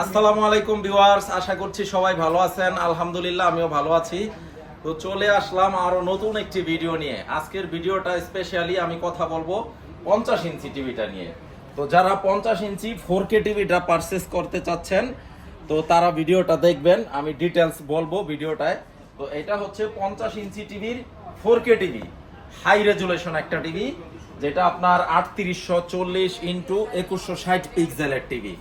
আসসালামু আলাইকুম ভিউয়ার্স, আশা করছি সবাই ভালো আছেন। আলহামদুলিল্লাহ আমিও ভালো আছি। তো চলে আসলাম আরো নতুন একটি ভিডিও নিয়ে। আজকের ভিডিওটা স্পেশালি আমি কথা বলবো 50 ইঞ্চি টিভিটা নিয়ে। তো যারা 50 ইঞ্চি 4K টিভিটা পারচেজ করতে চাচ্ছেন তো তারা ভিডিওটা দেখবেন, আমি ডিটেলস বলবো ভিডিওটায়। তো এটা হচ্ছে 50 ইঞ্চি টিভির 4K টিভি, হাই রেজুলেশন একটা টিভি, যেটা আপনার 3840 ইন্টু 2160 পিক্সেলের টিভি।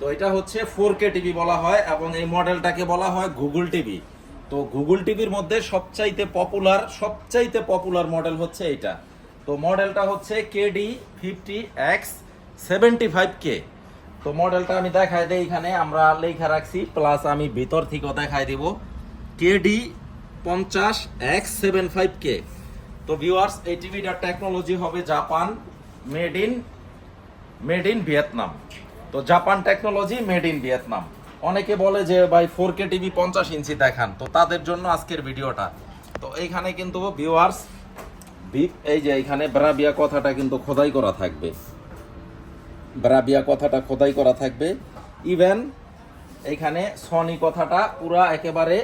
তো এটা হচ্ছে 4K টিভি বলা হয় এবং এই মডেলটাকে বলা হয় গুগল টিভি। তো গুগল টিভির মধ্যে সবচাইতে পপুলার মডেল হচ্ছে এইটা। তো মডেলটা হচ্ছে KD50X75K। তো মডেলটা আমি দেখাই দেই, এখানে আমরা লেখা রাখছি, প্লাস আমি ভিতর থেকেও দেখাই দিব KD50X75K। তো ভিউয়ার্স, এই টিভিটার টেকনোলজি হবে জাপান, মেড ইন ভিয়েতনাম। তো Japan technology, made in Vietnam. অনেকে বলে যে ভাই 4K টিভি 50 ইঞ্চি দেখান, তো তাদের জন্য আজকের ভিডিওটা। তো এইখানে কিন্তু ভিউয়ার্স এই যে এইখানে ব্রাভিয়া কথাটা কিন্তু খোদাই করা থাকবে, ইভেন এইখানে সনি কথাটা পুরা একেবারে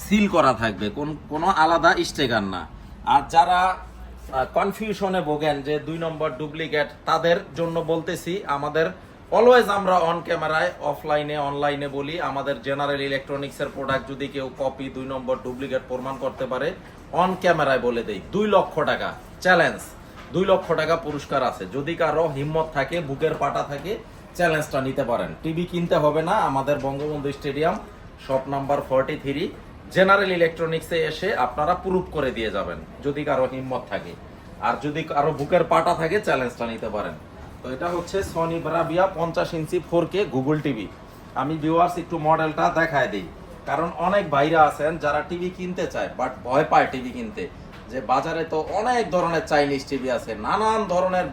সিল করা থাকবে, কোনো আলাদা স্টিকার না। আর যারা কনফিউশনে ভোগেন যে 2 নম্বর ডুপ্লিকেট, তাদের জন্য বলতেছি, আমাদের অলওয়েজ আমরা অন ক্যামেরায়, অফলাইনে, অনলাইনে বলি, আমাদের জেনারেল ইলেকট্রনিক্সের প্রোডাক্ট যদি কেউ কপি 2 নম্বর ডুপ্লিকেট প্রমাণ করতে পারে, অন ক্যামেরায় বলে দেই 2 লক্ষ টাকা চ্যালেঞ্জ, 2 লক্ষ টাকা পুরস্কার আছে। যদি কারো হিম্মত থাকে, বুকের পাটা থাকে, চ্যালেঞ্জটা নিতে পারেন। টিভি কিনতে হবে না, আমাদের Bangabandhu stadium shop number 43 general ইলেকট্রনিক্সে এসে আপনারা প্রুফ করে দিয়ে যাবেন, যদি কারো হিম্মত থাকে। আর যদি কারো বুকের পাটা থাকে, চ্যালেঞ্জটা নিতে পারেন। তো এটা হচ্ছে সনি ব্রাভিয়া 50 ইঞ্চি 4K গুগল টিভি। আমি ভিউয়ার্স একটু মডেলটা দেখায় দিই, কারণ অনেক ভাইরা আছেন যারা টিভি কিনতে চায় বাট ভয় পায় টিভি কিনতে, যে বাজারে তো অনেক ধরনের চাইনিজ টিভি আছে, নানান ধরনের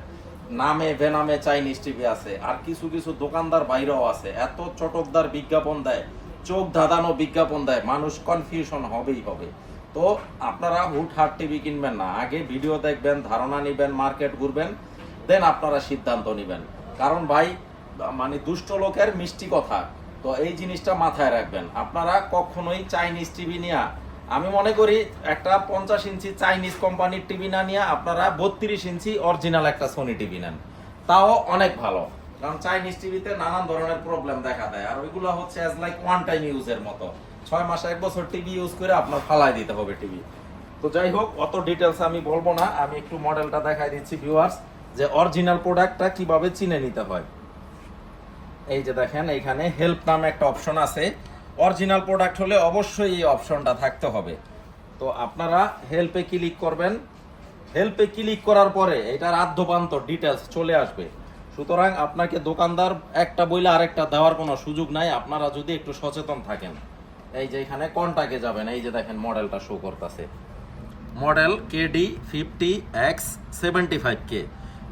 নামে বেনামে চাইনিজ টিভি আছে। আর কিছু কিছু দোকানদার বাইরেও আছে, এত চটকদার বিজ্ঞাপন দেয়, চোখ ধাঁধানো বিজ্ঞাপন দেয়, মানুষ কনফিউশন হবেই হবে। তো আপনারা হুটহাট টিভি কিনবেন না, আগে ভিডিও দেখবেন, ধারণা নেবেন, মার্কেট ঘুরবেন, দেন আপনারা সিদ্ধান্ত নেবেন। কারণ ভাই, মানে দুষ্ট লোকের মিষ্টি কথা, তো এই জিনিসটা মাথায় রাখবেন। আপনারা কখনোই চাইনিজ টিভি নিয়ে, আমি মনে করি একটা 50 ইঞ্চি চাইনিজ কোম্পানির টিভি না নিয়ে আপনারা 32 ইঞ্চি অরিজিনাল একটা সোনি টিভি নেন, তাও অনেক ভালো। কারণ চাইনিজ টিভিতে নানান ধরনের প্রবলেম দেখা দেয়, আর ওইগুলো হচ্ছে অ্যাজ লাইক ওয়ান টাইম ইউজের মতো, 6 মাস 1 বছর টিভি ইউজ করে আপনার ফালাই দিতে হবে টিভি। তো যাই হোক, অত ডিটেলস আমি বলবো না, আমি একটু মডেলটা দেখাই দিচ্ছি ভিউয়ার্স, যে অরিজিনাল প্রোডাক্টটা কিভাবে চিনে নিতে হয়। এই যে দেখেন, এইখানে হেল্প নামে একটা অপশন আছে। অরিজিনাল প্রোডাক্ট হলে অবশ্যই এই অপশনটা থাকতে হবে। তো আপনারা হেল্পে ক্লিক করবেন, হেল্পে ক্লিক করার পরে এটার আদ্যপান্ত ডিটেলস চলে আসবে। সুতরাং আপনাকে দোকানদার একটা বইলে আরেকটা দেওয়ার কোনো সুযোগ নাই, আপনারা যদি একটু সচেতন থাকেন। এই যে এখানে কন্টাক্টে যাবেন, এই যে দেখেন মডেলটা শো করতেছে, মডেল KD50X75K।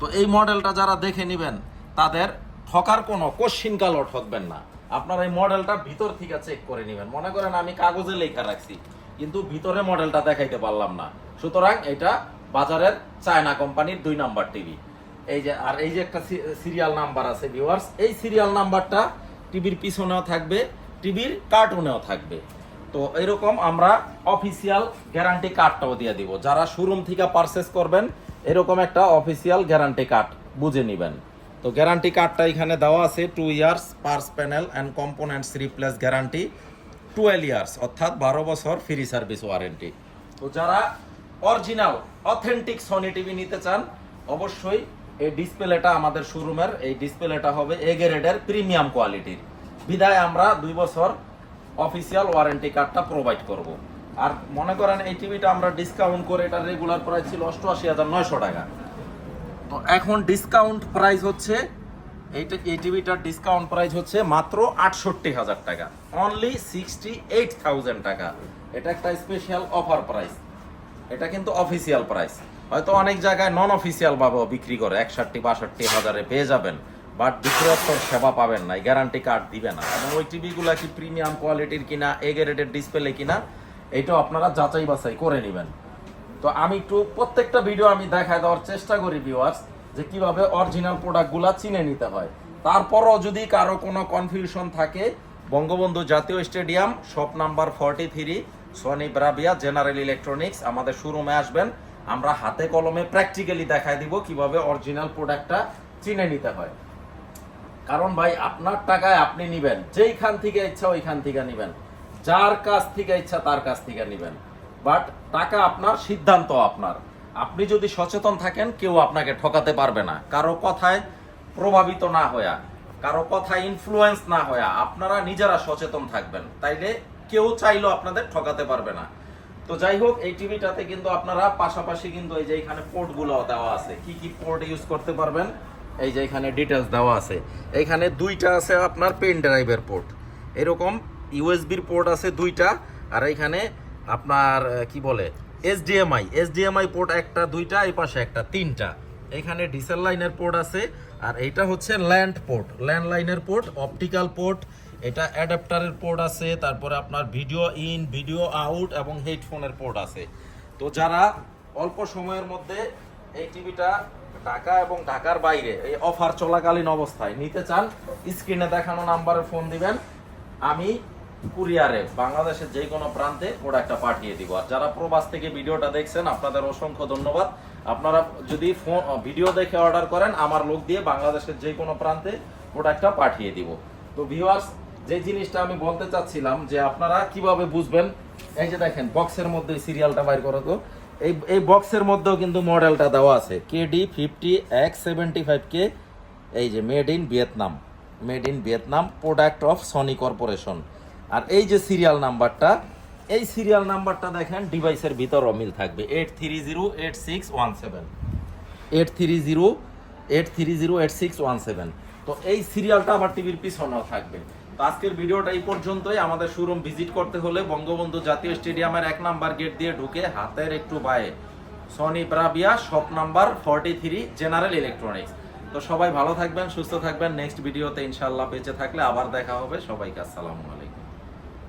তো এই মডেলটা যারা দেখে নেবেন, তাদের ঠকার কোনো কোশ্চিনকালও ঠকবেন না। আপনারা এই মডেলটা ভিতর থেকে চেক করে নেবেন। মনে করেন আমি কাগজে লেখা রাখছি, কিন্তু ভিতরে মডেলটা দেখাইতে পারলাম না, সুতরাং এটা বাজারের চায়না কোম্পানির 2 নাম্বার টিভি। এই যে, আর এই যে একটা সিরিয়াল নাম্বার আছে ভিউয়ার্স, এই সিরিয়াল নাম্বারটা টিভির পিছনেও থাকবে, টিভির কার্টুনেও থাকবে। তো এরকম আমরা অফিসিয়াল গ্যারান্টি কার্ডটাও দিয়ে দিব, যারা শোরুম থেকে পারচেস করবেন এরকম একটা অফিসিয়াল গ্যারান্টি কার্ড বুঝে নেবেন। তো গ্যারান্টি কার্ডটা এখানে দেওয়া আছে 2 years purse panel and components replace guarantee, 12 years অর্থাৎ 12 বছর ফ্রি সার্ভিস ওয়ারেন্টি। তো যারা অরিজিনাল অথেন্টিক সনি টিভি নিতে চান, অবশ্যই এই ডিসপ্লেটা আমাদের শোরুমের, এই ডিসপ্লেটা হবে এ গ্রেডের প্রিমিয়াম কোয়ালিটির, বিদায় আমরা 2 বছর অফিসিয়াল ওয়ারেন্টি কার্ডটা প্রোভাইড করব। আর মনে করেন এই টিভিটা আমরা ডিসকাউন্ট করে, এটা রেগুলার প্রাইস ছিল 88,900 টাকা, তো এখন ডিসকাউন্ট প্রাইস হচ্ছে, এই টিভিটার ডিসকাউন্ট প্রাইস হচ্ছে মাত্র 68,000 টাকা, অনলি 68,000 টাকা। এটা একটা স্পেশাল অফার প্রাইস, এটা কিন্তু অফিসিয়াল প্রাইস। হয়তো অনেক জায়গায় নন অফিসিয়াল ভাবেও বিক্রি করে 61-62 পেয়ে যাবেন, বাট বিক্রয়োত্তর সেবা পাবেন না, গ্যারান্টি কার্ড দিবে না। এবং ওই টিভিগুলো কি প্রিমিয়াম কোয়ালিটির কিনা, এ গ্রেডের ডিসপ্লে কিনা, এটাও আপনারা যাচাই বাছাই করে নেবেন। তো আমি একটু প্রত্যেকটা ভিডিও আমি দেখায় দেওয়ার চেষ্টা করি ভিউয়ার্স, যে কিভাবে অরিজিনাল প্রোডাক্টগুলো চিনে নিতে হয়। তারপরও যদি কারো কোনো কনফিউশন থাকে, বঙ্গবন্ধু জাতীয় stadium, shop number 43, Sony Bravia general electronics, আমাদের শোরুমে আসবেন। আমরা হাতে কলমে প্র্যাকটিক্যালি দেখায় দিব কিভাবে অরিজিনাল প্রোডাক্টটা চিনে নিতে হয়। কারণ ভাই আপনার টাকায় আপনি নিবেন, যেইখান থেকে ইচ্ছা ওইখান থেকে নিবেন, যার কাছ থেকে ইচ্ছা তার কাছ থেকে নিবেন, বাট টাকা আপনার, সিদ্ধান্ত আপনার। আপনি যদি সচেতন থাকেন, কেউ আপনাকে ঠকাতে পারবে না। কারো কথায় প্রভাবিত না হয়া, কারো কথায় ইনফ্লুয়েন্স না হয়া আপনারা নিজেরা সচেতন থাকবেন, তাইলে কেউ চাইলেও আপনাদের ঠকাতে পারবে না। তো যাই হোক, এই টিভিটাতে কিন্তু আপনারা পাশাপাশি কিন্তু এই যে এখানে পোর্টগুলো দেওয়া আছে, কি কি পোর্ট ইউজ করতে পারবেন এই যে এখানে ডিটেলস দেওয়া আছে। এখানে দুইটা আছে আপনার পেন ড্রাইভের পোর্ট, এরকম ইউএসবির পোর্ট আছে দুইটা, আর এখানে আপনার কি বলে এসডিএমআই পোর্ট একটা, দুইটা, এই পাশে একটা, তিনটা। এখানে ডিসেল লাইনের পোর্ট আছে, আর এইটা হচ্ছে ল্যান্ড লাইনের পোর্ট, অপটিক্যাল পোর্ট, এটা অ্যাডাপ্টারের পোর্ট আছে, তারপরে আপনার ভিডিও ইন, ভিডিও আউট এবং হেডফোনের পোর্ট আছে। তো যারা অল্প সময়ের মধ্যে এই টিভিটা ঢাকা এবং ঢাকার বাইরে এই অফার চলাকালীন অবস্থায় নিতে চান, স্ক্রিনে দেখানো নাম্বারে ফোন দিবেন, আমি কুরিয়ারে বাংলাদেশের যে কোনো প্রান্তে প্রোডাক্টটা পাঠিয়ে দিব। আর যারা প্রবাস থেকে ভিডিওটা দেখছেন, আপনাদের অসংখ্য ধন্যবাদ। আপনারা যদি ভিডিও দেখে অর্ডার করেন, আমার লোক দিয়ে বাংলাদেশের যে কোনো প্রান্তে প্রোডাক্টটা পাঠিয়ে দিব। তো ভিউয়ার্স, যে জিনিসটা আমি বলতে চাচ্ছিলাম যে আপনারা কিভাবে বুঝবেন, এই যে দেখেন বক্সের মধ্যে সিরিয়ালটা বাইর করো তো, এই বক্সের মধ্যেও কিন্তু মডেলটা দেওয়া আছে KD50X75K, এই যে made in Vietnam, product of Sony corporation. আর এই যে সিরিয়াল নাম্বারটা, এই সিরিয়াল নাম্বারটা দেখেন ডিভাইসের ভিতরও মিল থাকবে, 8308617। তো এই সিরিয়ালটা আবার টিভির পিছনেও থাকবে। তো আজকের ভিডিওটা এই পর্যন্তই। আমাদের শোরুম ভিজিট করতে হলে বঙ্গবন্ধু জাতীয় স্টেডিয়ামের 1 নাম্বার গেট দিয়ে ঢুকে হাতের একটু বায়ে Sony Bravia, shop number 43, general electronics. তো সবাই ভালো থাকবেন, সুস্থ থাকবেন। নেক্সট ভিডিওতে ইনশাআল্লাহ বেঁচে থাকলে আবার দেখা হবে। সবাইকে আসসালামু আলাইকুম।